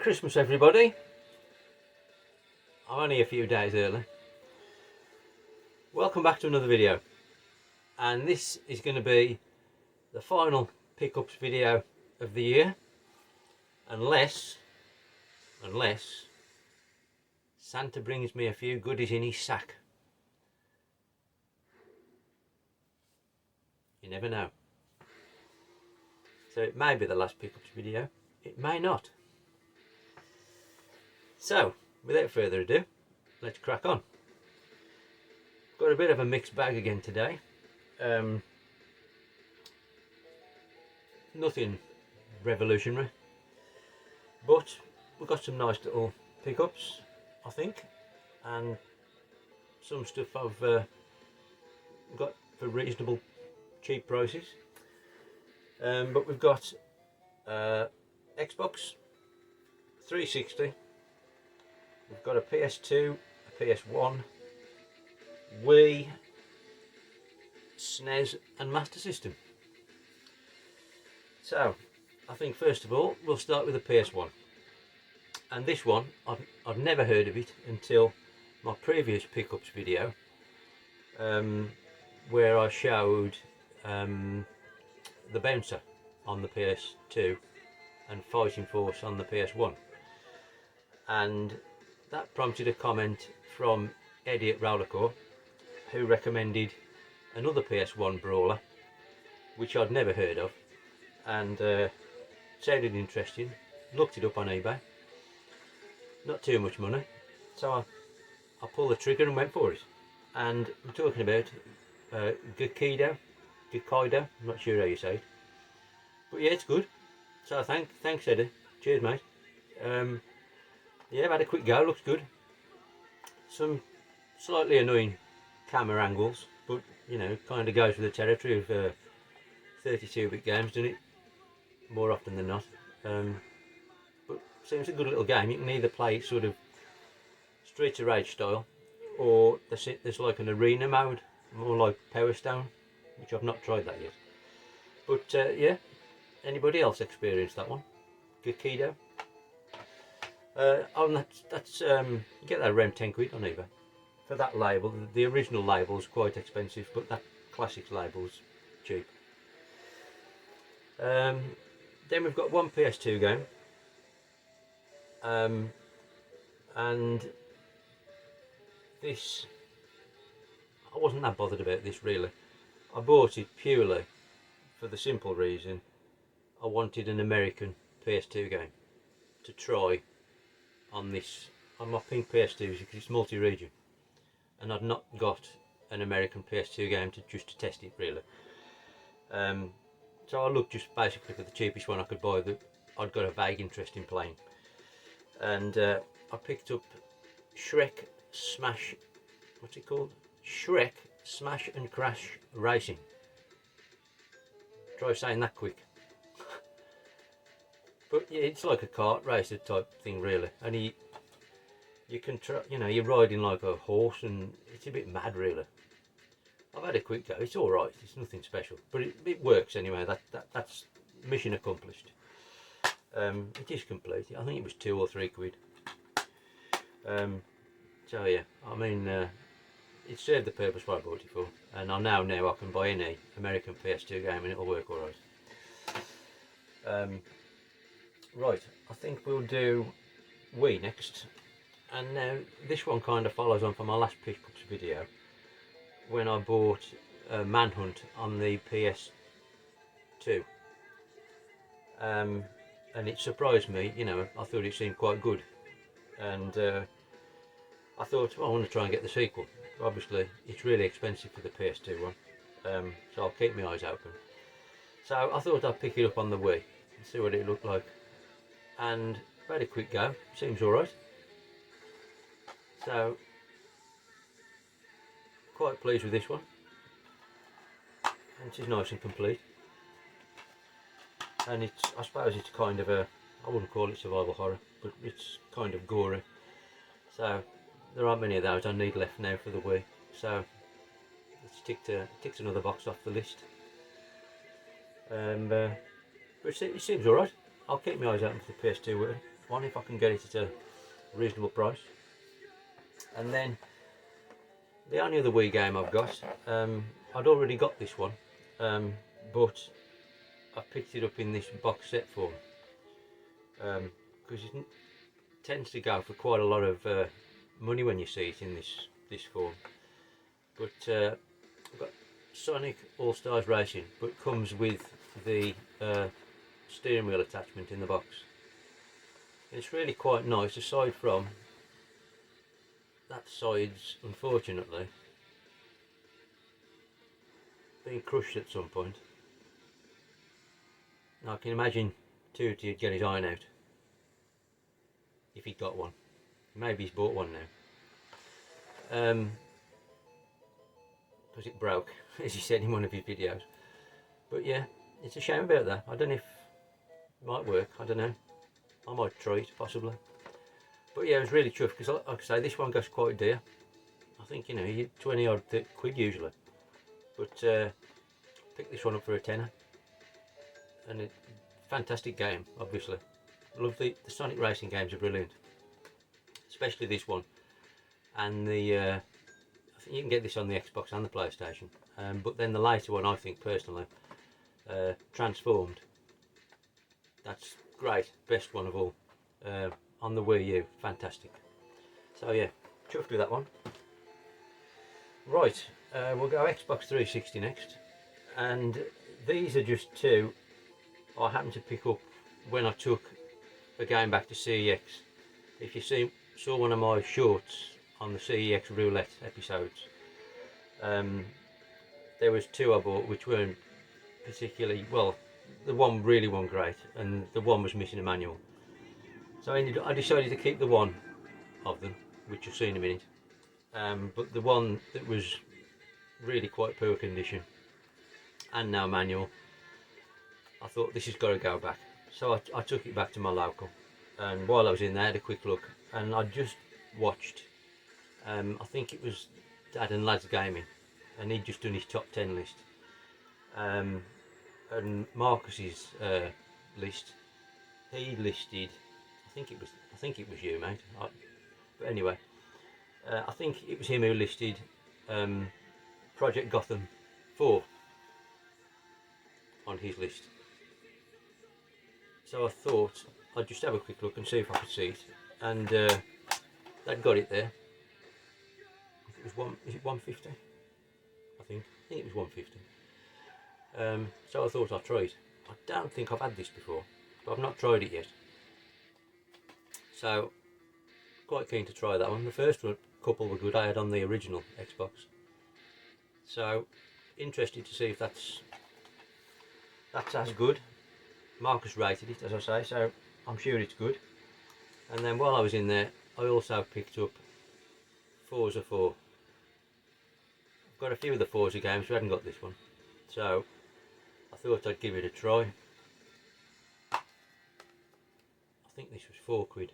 Christmas everybody. I'm only a few days early. Welcome back to another video, and this is going to be the final pickups video of the year, unless Santa brings me a few goodies in his sack. You never know. So it may be the last pickups video, it may not. So without further ado, let's crack on. Got a bit of a mixed bag again today. Nothing revolutionary, but we've got some nice little pickups, I think, and some stuff I've got for reasonable cheap prices. But we've got Xbox 360, we've got a PS2, a PS1, Wii, SNES and Master System. So I think first of all we'll start with the PS1, and this one I've never heard of it until my previous pickups video, where I showed the bouncer on the PS2 and Fighting Force on the PS1, and that prompted a comment from Eddie at Rollercore, who recommended another PS1 brawler which I'd never heard of, and sounded interesting. Looked it up on eBay, not too much money, so I pulled the trigger and went for it. And I'm talking about Gakaido, I'm not sure how you say it, but yeah, it's good. So thanks Eddie, cheers mate. Yeah, I've had a quick go, looks good. Some slightly annoying camera angles, but you know, kind of goes with the territory of 32-bit games, doesn't it? More often than not. But seems a good little game. You can either play it sort of Streets of Rage style, or there's like an arena mode, more like Power Stone, which I've not tried that yet. But yeah, anybody else experienced that one? Gakaido. That's you get that around 10 quid on eBay for that label. The original label is quite expensive, but that classics label is cheap. Then we've got one PS2 game, and this, I wasn't that bothered about this really. I bought it purely for the simple reason I wanted an American PS2 game to try on my pink PS2s, because it's multi-region, and I'd not got an American PS2 game just to test it really. So I looked just basically for the cheapest one I could buy that I'd got a vague interest in playing, and I picked up Shrek Smash, what's it called? Shrek Smash and Crash Racing. Try saying that quick. But yeah, it's like a kart racer type thing really, and you can try, you know, you're riding like a horse, and it's a bit mad really. I've had a quick go, it's alright, it's nothing special, but it works anyway. That's mission accomplished. It is complete. I think it was 2 or 3 quid. So yeah, I mean, it served the purpose what I bought it for, and I now I can buy any American PS2 game and it'll work alright. Right, I think we'll do Wii next, and now this one kind of follows on from my last pickups video, when I bought Manhunt on the PS2, and it surprised me. You know, I thought it seemed quite good, and I thought, well, I want to try and get the sequel. Obviously it's really expensive for the PS2 one, so I'll keep my eyes open. So I thought I'd pick it up on the Wii and see what it looked like, and I've had a quick go, seems alright. So quite pleased with this one, and it is nice and complete, and I suppose it's kind of a, I wouldn't call it survival horror, but it's kind of gory, so there aren't many of those I need left now for the Wii, so it ticks another box off the list. But it seems alright. I'll keep my eyes open for the PS2 one if I can get it at a reasonable price. And then the only other Wii game I've got, I'd already got this one, but I picked it up in this box set form, because it tends to go for quite a lot of money when you see it in this form. But I've got Sonic All Stars Racing, but comes with the steering wheel attachment in the box. And it's really quite nice, aside from that side's unfortunately being crushed at some point. Now I can imagine Tootie would get his iron out if he'd got one. Maybe he's bought one now, because it broke, as he said in one of his videos. But yeah, it's a shame about that. I don't know if it might work, I don't know. I might try it, possibly. But yeah, I was really chuffed, because like I say, this one goes quite dear. I think, you know, 20 odd quid usually. But picked this one up for a tenner. And a fantastic game, obviously. Love the Sonic racing games are brilliant. Especially this one. And the I think you can get this on the Xbox and the PlayStation. But then the later one, I think personally, Transformed. That's great, best one of all. On the Wii U, fantastic. So yeah, chuffed with that one. Right, we'll go Xbox 360 next. And these are just two I happened to pick up when I took a game back to CEX. If you saw one of my shorts on the CEX roulette episodes, there was two I bought which weren't particularly, well, the one really wasn't great and the one was missing a manual. So I decided to keep the one of them, which you'll see in a minute. But the one that was really quite poor condition and now manual, I thought this has got to go back. So I took it back to my local, and while I was in there I had a quick look, and I just watched, I think it was Dad and Lads Gaming, and he'd just done his top 10 list, and Marcus's list, he listed, I think it was you, mate, but anyway, I think it was him who listed Project Gotham 4 on his list. So I thought I'd just have a quick look and see if I could see it, and they'd got it there. It was is it 150? I think it was 150. So I thought I'd try it. I don't think I've had this before, but I've not tried it yet. So quite keen to try that one. The first couple were good I had on the original Xbox. So interested to see if that's as good. Marcus rated it, as I say, so I'm sure it's good. And then while I was in there, I also picked up Forza 4. I've got a few of the Forza games, we hadn't got this one, so I thought I'd give it a try. I think this was 4 quid.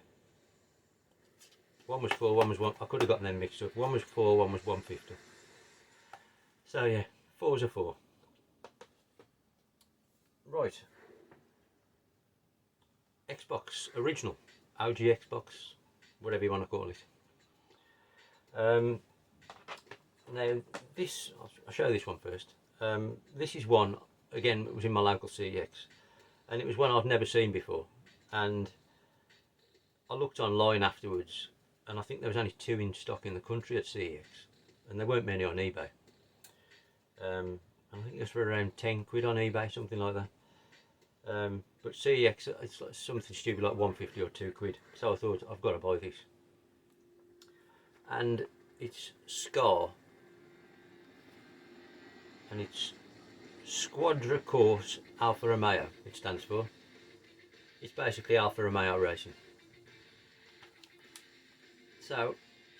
One was 4, one was 1. I could have gotten them mixed up. One was 4, one was 150. So yeah, Forza 4. Right. Xbox original, OG Xbox, whatever you want to call it. Now this, I'll show this one first. This is one, again, it was in my local CEX, and it was one I've never seen before, and I looked online afterwards, and I think there was only 2 in stock in the country at CEX, and there weren't many on eBay. I think it was for around 10 quid on eBay, something like that. But CEX, it's like something stupid like 150 or 2 quid. So I thought, I've got to buy this. And it's SCAR. And it's Squadra Corse Alfa Romeo, it stands for. It's basically Alfa Romeo racing. So,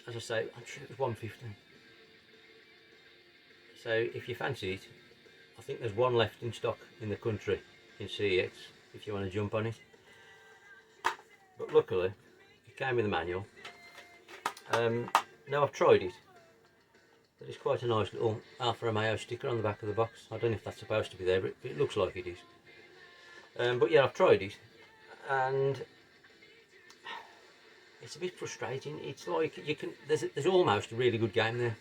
as I say, I'm sure it was 150. So if you fancy it, I think there's one left in stock in the country in CEX if you want to jump on it. But luckily it came with a manual. Now I've tried it, but it's quite a nice little Alfa Romeo sticker on the back of the box. I don't know if that's supposed to be there, but it looks like it is. But yeah, I've tried it, and it's a bit frustrating. It's like there's almost a really good game there,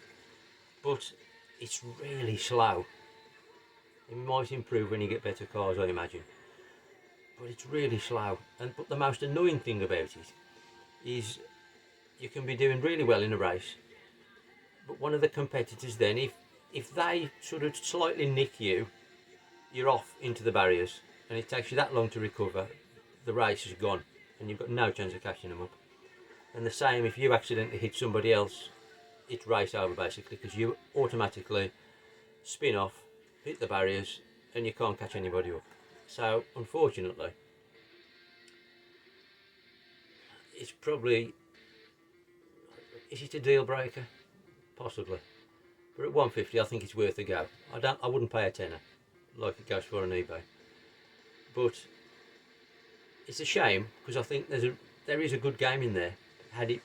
but it's really slow. It might improve when you get better cars, I imagine, but it's really slow. But the most annoying thing about it is you can be doing really well in a race, but one of the competitors then, if they sort of slightly nick you, you're off into the barriers, and it takes you that long to recover. The race is gone, and you've got no chance of catching them up. And the same if you accidentally hit somebody else, it's race over basically, because you automatically spin off, hit the barriers, and you can't catch anybody up. So unfortunately, it's probably, is it a deal breaker? Possibly, but at 150 I think it's worth a go. I wouldn't pay a tenner like it goes for on eBay, but it's a shame because I think there is a good game in there. Had it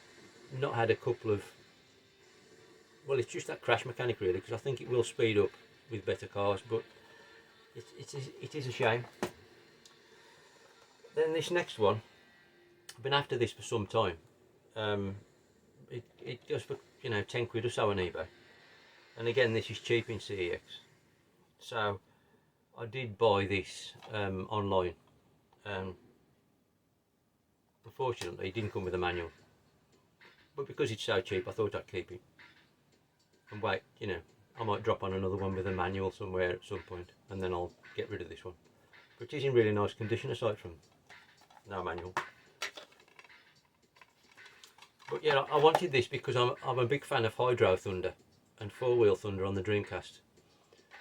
not had a couple of, well, it's just that crash mechanic really, because I think it will speed up with better cars, but it is a shame. Then this next one, I've been after this for some time. It goes for 10 quid or so on eBay, and again this is cheap in CEX, so I did buy this online. Unfortunately it didn't come with a manual, but because it's so cheap I thought I'd keep it and wait, I might drop on another one with a manual somewhere at some point, and then I'll get rid of this one. But it is in really nice condition aside from no manual. But yeah, I wanted this because I'm a big fan of Hydro Thunder and Four Wheel Thunder on the Dreamcast,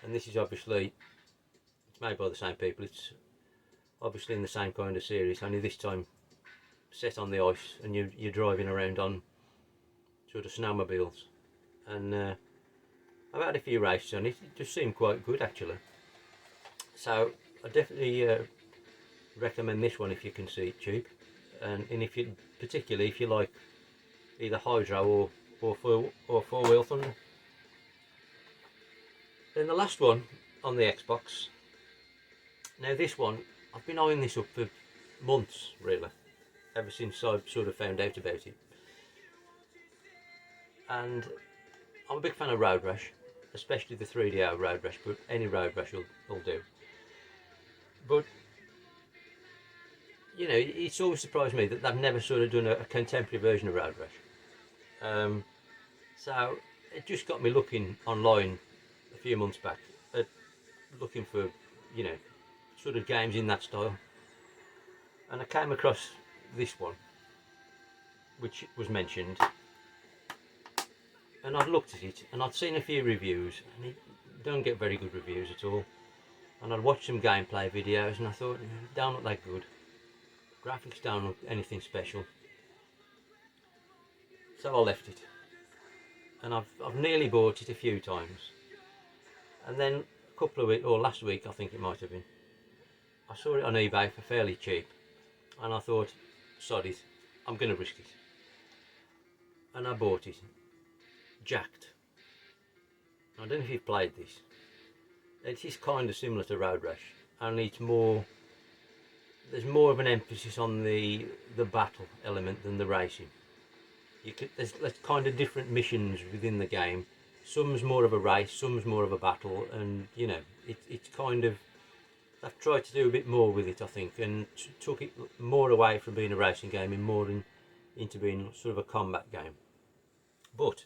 and this is obviously, it's made by the same people. It's obviously in the same kind of series, only this time set on the ice, and you're driving around on sort of snowmobiles. And I've had a few races on it. It just seemed quite good actually. So I definitely recommend this one if you can see it cheap, and if you, particularly if you like either Hydro or Four Wheel Thunder. Then the last one on the Xbox. Now this one, I've been eyeing this up for months really, ever since I've sort of found out about it. And I'm a big fan of Road Rash, especially the 3DO Road Rash, but any Road Rash will do. But it's always surprised me that they've never sort of done a contemporary version of Road Rash. So it just got me looking online a few months back, looking for sort of games in that style, and I came across this one which was mentioned, and I'd looked at it and I'd seen a few reviews, and it don't get very good reviews at all, and I'd watched some gameplay videos and I thought, don't look that good, graphics don't look anything special, so I left it. And I've nearly bought it a few times, and then a couple of weeks, or last week I think it might have been, I saw it on eBay for fairly cheap, and I thought, sod it, I'm going to risk it, and I bought it. Jacked. I don't know if you've played this. It is kind of similar to Road Rash, only it's more, there's more of an emphasis on the battle element than the racing. There's kind of different missions within the game. Some's more of a race, some's more of a battle, and it's kind of, I've tried to do a bit more with it I think, and took it more away from being a racing game and more into being sort of a combat game. But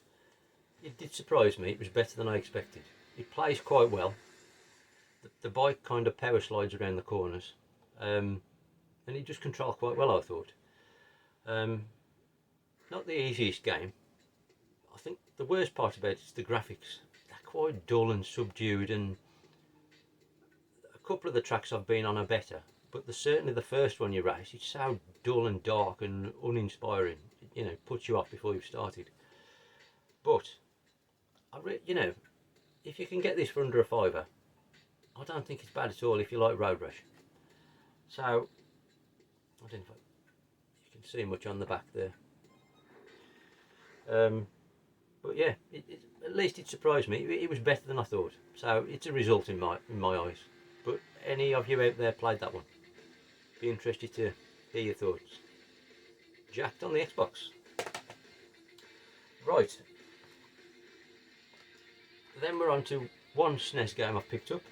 it did surprise me, it was better than I expected. It plays quite well. The bike kind of power slides around the corners, and it just controls quite well I thought. Not the easiest game. I think the worst part about it is the graphics. They're quite dull and subdued, and a couple of the tracks I've been on are better, but certainly the first one you race, it's so dull and dark and uninspiring. It puts you off before you've started. But if you can get this for under a £5, I don't think it's bad at all if you like Road Rash. So I don't know if you can see much on the back there. But yeah, at least it surprised me. It was better than I thought, so it's a result in my eyes. But any of you out there played that one? Be interested to hear your thoughts. jacked on the Xbox. Right, then we're on to one SNES game I've picked up,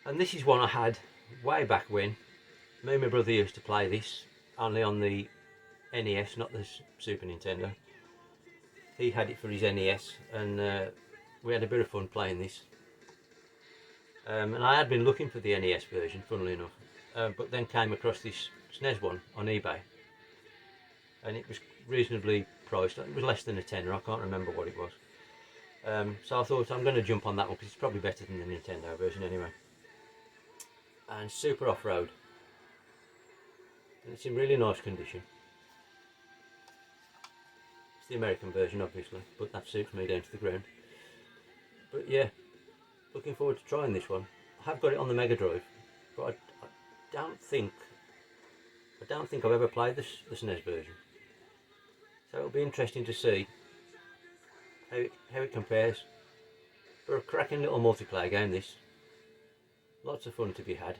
and this is one I had way back when. Me and my brother used to play this, only on the NES, not the Super Nintendo. He had it for his NES, and we had a bit of fun playing this. And I had been looking for the NES version, funnily enough, but then came across this SNES one on eBay, and it was reasonably priced. It was less than a tenner, I can't remember what it was. So I thought I'm going to jump on that one because it's probably better than the Nintendo version anyway. And super off-road, and it's in really nice condition. It's the American version obviously, but that suits me down to the ground. But yeah, looking forward to trying this one. I have got it on the Mega Drive, but I don't think I've ever played the SNES version. So it'll be interesting to see how it compares. For a cracking little multiplayer game, this. Lots of fun to be had,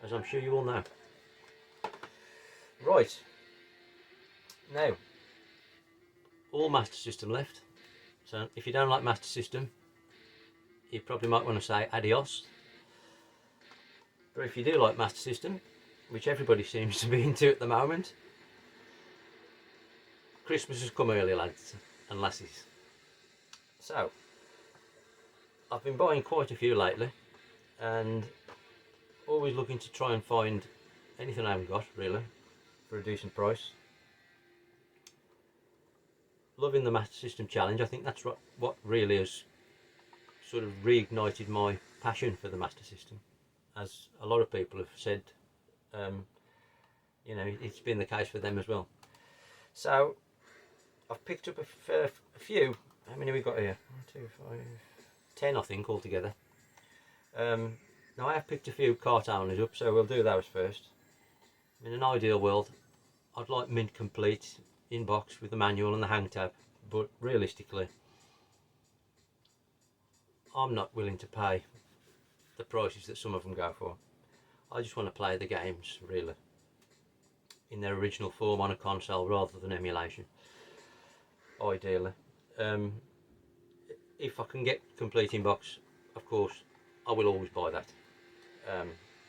as I'm sure you all know. Right, now, all Master System left. So if you don't like Master System, you probably might want to say adios. But if you do like Master System, which everybody seems to be into at the moment, Christmas has come early, lads and lassies. So, I've been buying quite a few lately, and always looking to try and find anything I haven't got, really, for a decent price. Loving the Master System Challenge. I think that's what really has sort of reignited my passion for the Master System, as a lot of people have said. You know, it's been the case for them as well. So I've picked up a few. How many have we got here? 1, 2, 5, 10 I think altogether. Now I have picked a few cart owners up, so we'll do those first. In an ideal world, I'd like mint complete in box with the manual and the hang tab, but realistically, I'm not willing to pay the prices that some of them go for. I just want to play the games, really, in their original form on a console rather than emulation, ideally. If I can get complete in box, of course, I will always buy that.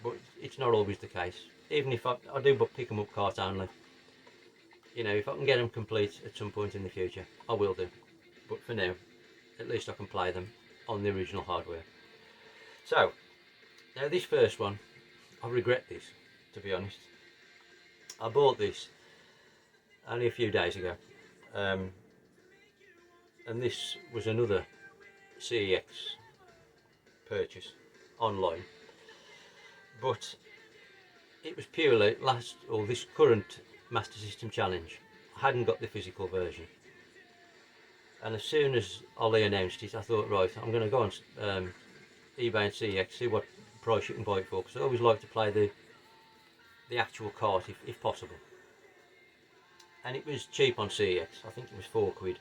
But it's not always the case. Even if I do pick them up cart only, you know, if I can get them complete at some point in the future, I will do. But for now, at least I can play them on the original hardware. So, now this first one, I regret this, to be honest. I bought this only a few days ago, and this was another CEX purchase online, but it was purely this current Master System Challenge. I hadn't got the physical version, and as soon as Ollie announced it, I thought, right, I'm going to go on eBay and CEX, see what price you can buy it for, because I always like to play the actual cart if possible. And it was cheap on CEX. I think it was £4.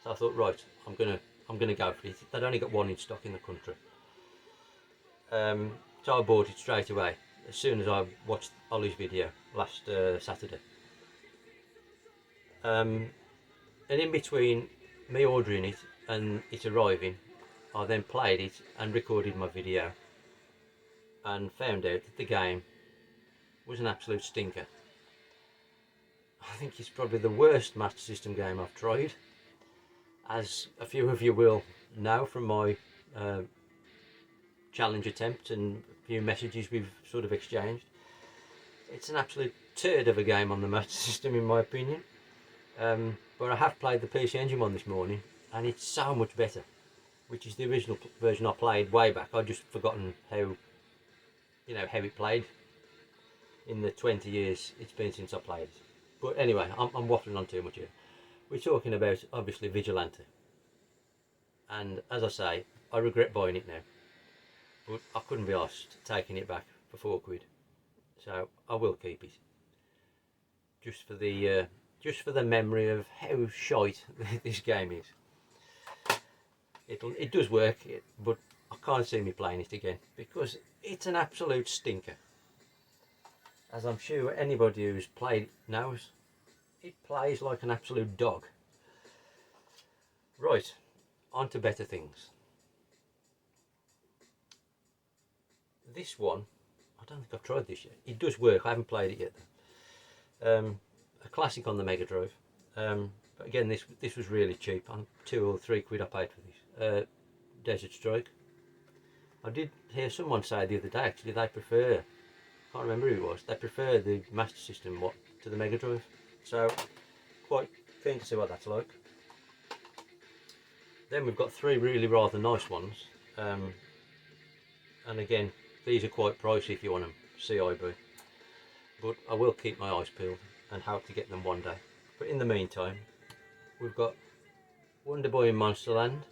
So I thought, right, I'm gonna go for it. They'd only got one in stock in the country. So I bought it straight away as soon as I watched Ollie's video last Saturday. And in between me ordering it and it arriving, I then played it and recorded my video, and found out that the game was an absolute stinker. I think it's probably the worst Master System game I've tried, as a few of you will know from my challenge attempt and a few messages we've sort of exchanged. It's an absolute turd of a game on the Master System, in my opinion. But I have played the PC Engine one this morning, and it's so much better, which is the original version I played way back. I'd just forgotten how it played in the 20 years it's been since I played it. But anyway, I'm waffling on too much here. We're talking about, obviously, Vigilante. And as I say, I regret buying it now. But I couldn't be arsed taking it back for £4. So I will keep it. Just for the memory of how shite this game is. It does work, but I can't see me playing it again, because it's an absolute stinker. as I'm sure anybody who's played knows, it plays like an absolute dog. Right, on to better things. This one, I don't think I've tried this yet. It does work, I haven't played it yet though. A classic on the Mega Drive. But again, this was really cheap. On £2 or £3 I paid for this. Desert Strike. I did hear someone say the other day actually they prefer, I can't remember who it was, they prefer the Master System to the Mega Drive. So quite keen to see what that's like. Then we've got three really rather nice ones. And again, these are quite pricey if you want them CIB. But I will keep my eyes peeled and hope to get them one day. But in the meantime, we've got Wonder Boy in Monsterland.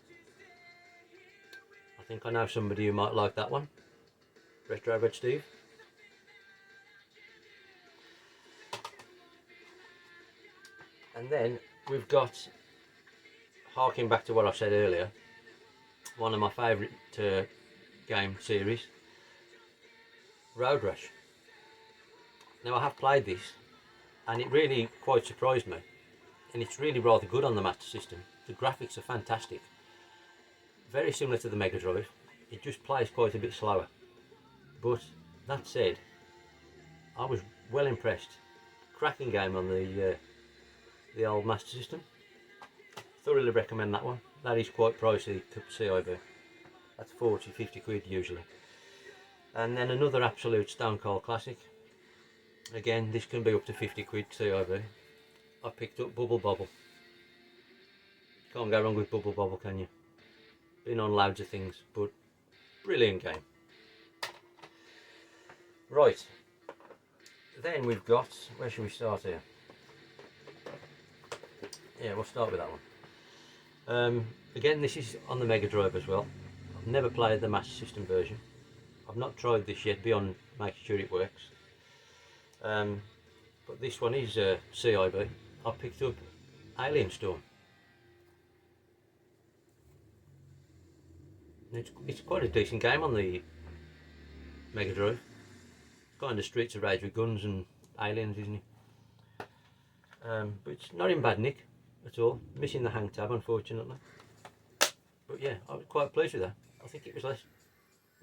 I think I know somebody who might like that one. Retro Red Steve. And then we've got, harking back to what I said earlier, one of my favourite game series, Road Rash. Now I have played this and it really quite surprised me, and it's really rather good on the Master System. The graphics are fantastic, very similar to the Mega Drive. It just plays quite a bit slower, but that said, I was well impressed. Cracking game on the old Master System. Thoroughly recommend that one. That is quite pricey to CIB. That's 40-50 quid usually. And then another absolute stone cold classic. Again, this can be up to 50 quid CIB. I picked up Bubble Bobble. Can't go wrong with Bubble Bobble, can you? Been on loads of things, but brilliant game. Right, then we've got, where should we start here? Yeah, we'll start with that one. Again, this is on the Mega Drive as well. I've never played the Master System version. I've not tried this yet beyond making sure it works. But this one is CIB. I picked up Alien Storm. It's quite a decent game on the Mega Drive. Kind of Streets of Rage with guns and aliens, isn't it? But it's not in bad nick at all. Missing the hang tab, unfortunately. But yeah, I was quite pleased with that. I think it was less,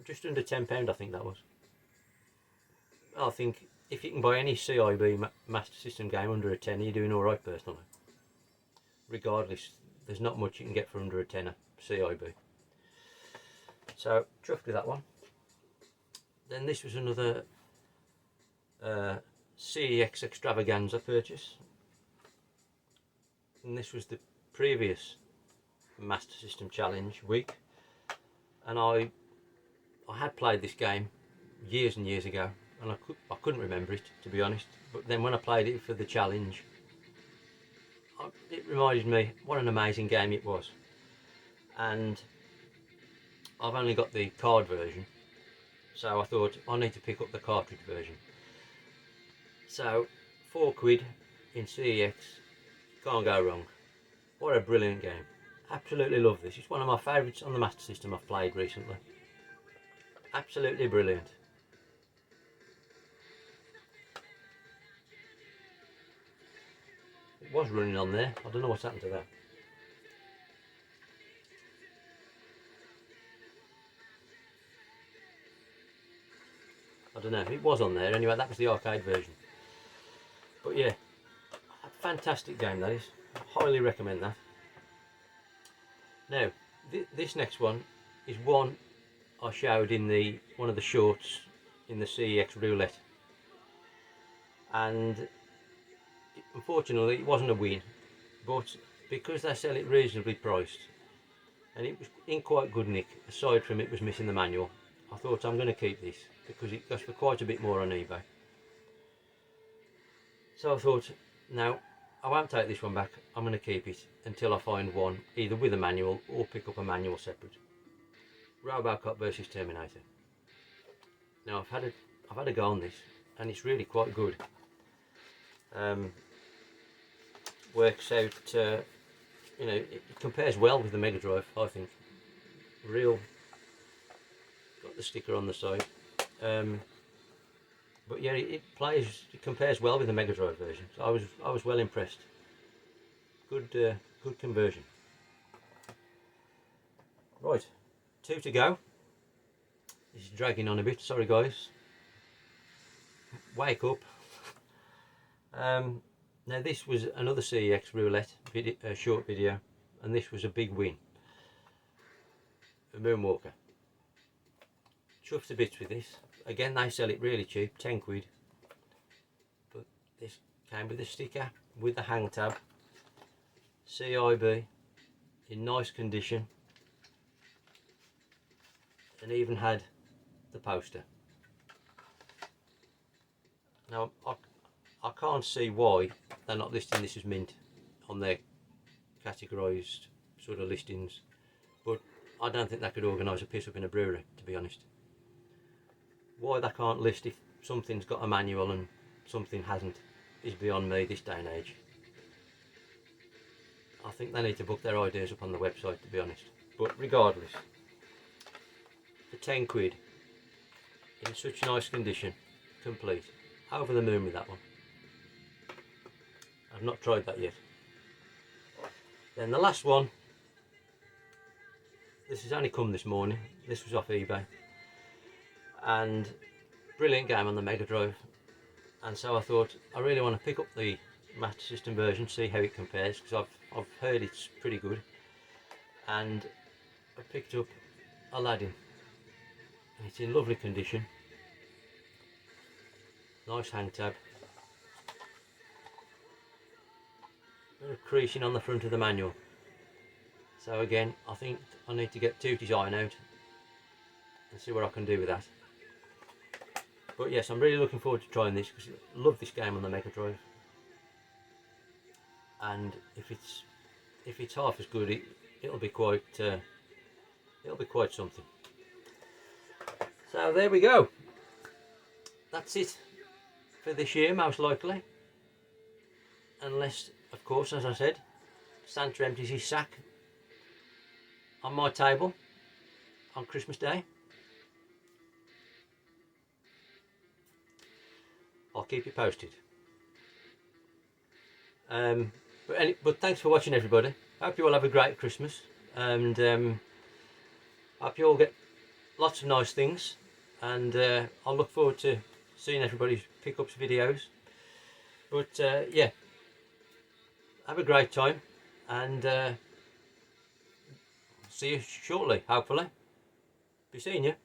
just under £10 I think that was. I think if you can buy any CIB Master System game under a tenner, you're doing alright personally. Regardless, there's not much you can get for under a tenner CIB. So, chuffed with that one. Then this was another CEX Extravaganza purchase. And this was the previous Master System Challenge week. And I had played this game years and years ago, and I couldn't remember it, to be honest. But then when I played it for the challenge, it reminded me what an amazing game it was. And I've only got the card version, so I thought I need to pick up the cartridge version. So £4 in CEX, can't go wrong. What a brilliant game. Absolutely love this. It's one of my favourites on the Master System I've played recently. Absolutely brilliant. It was running on there. I don't know what's happened to that. I don't know. It was on there. Anyway, that was the arcade version. But yeah, a fantastic game that is. I highly recommend that. Now, this next one is one I showed in one of the shorts in the CEX roulette, and unfortunately it wasn't a win, but because they sell it reasonably priced and it was in quite good nick, aside from it was missing the manual, I thought I'm going to keep this because it goes for quite a bit more on eBay. So I thought, no, I won't take this one back. I'm going to keep it until I find one either with a manual or pick up a manual separate. Robocop versus Terminator. Now I've had a go on this, and it's really quite good. Works out, you know, it compares well with the Mega Drive, I think. Got the sticker on the side. But yeah, it compares well with the Mega Drive version. So I was well impressed. Good conversion. Right, 2 to go. This is dragging on a bit. Sorry guys. Wake up. Now this was another CEX roulette short video, and this was a big win. A Moonwalker. Chuffed to bits with this. Again, they sell it really cheap, 10 quid. But this came with a sticker, with the hang tab, CIB, in nice condition, and even had the poster. Now I can't see why they're not listing this as mint on their categorised sort of listings, but I don't think they could organise a piss up in a brewery, to be honest. Why they can't list if something's got a manual and something hasn't is beyond me this day and age. I think they need to book their ideas up on the website, to be honest. But regardless, for 10 quid, in such nice condition, complete, over the moon with that one. I've not tried that yet. Then the last one, this has only come this morning. This was off eBay, and brilliant game on the Mega Drive. And so I thought I really want to pick up the Master System version, see how it compares, because I've heard it's pretty good. And I picked up Aladdin, and it's in lovely condition. Nice hang tab. Bit of creasing on the front of the manual. So again, I think I need to get Tooty's iron out and see what I can do with that. But yes, I'm really looking forward to trying this because I love this game on the Mega Drive. And if it's half as good, it'll be quite something. So there we go. That's it for this year, most likely. Unless, of course, as I said, Santa empties his sack on my table on Christmas Day. I'll keep you posted. But thanks for watching, everybody. Hope you all have a great Christmas, and hope you all get lots of nice things. And I'll look forward to seeing everybody's pickups videos. But yeah, have a great time, and see you shortly, hopefully. Be seeing you.